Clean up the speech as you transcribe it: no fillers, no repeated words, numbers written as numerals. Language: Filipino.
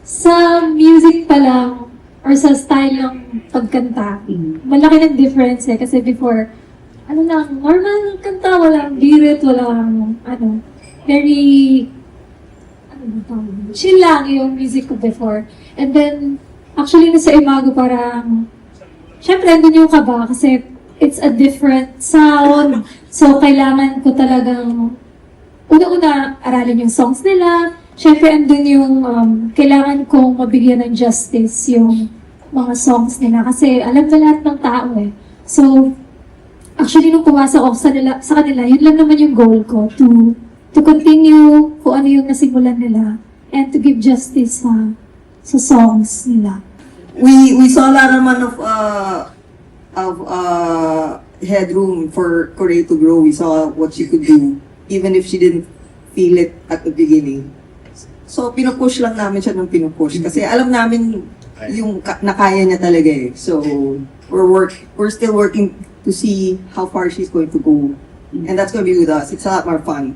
Sa music pa lang, or sa style ng pagkanta, malaki ng difference eh. Kasi before, ano lang, normal kanta, walang birit, walang, very, chill lang yung music ko before. And then, actually, nasa Imago parang, syempre, andun yung kaba kasi it's a different sound. So, kailangan ko talagang, una-una, aralin yung songs nila. Syempre, andun yung, kailangan kong mabigyan ng justice yung mga songs nila. Kasi alam na lahat ng tao eh. So, actually, nung pumasok ako sa kanila, yun lang naman yung goal ko, to continue kung ano yung nasimulan nila and to give justice sa songs nila. We saw a lot naman of headroom for Korea to grow. We saw what she could do, even if she didn't feel it at the beginning. So, pinupush lang namin siya ng pinupush. Kasi alam namin yung nakaya niya talaga eh. So, we're still working to see how far she's going to go. And that's going to be with us. It's a lot more fun.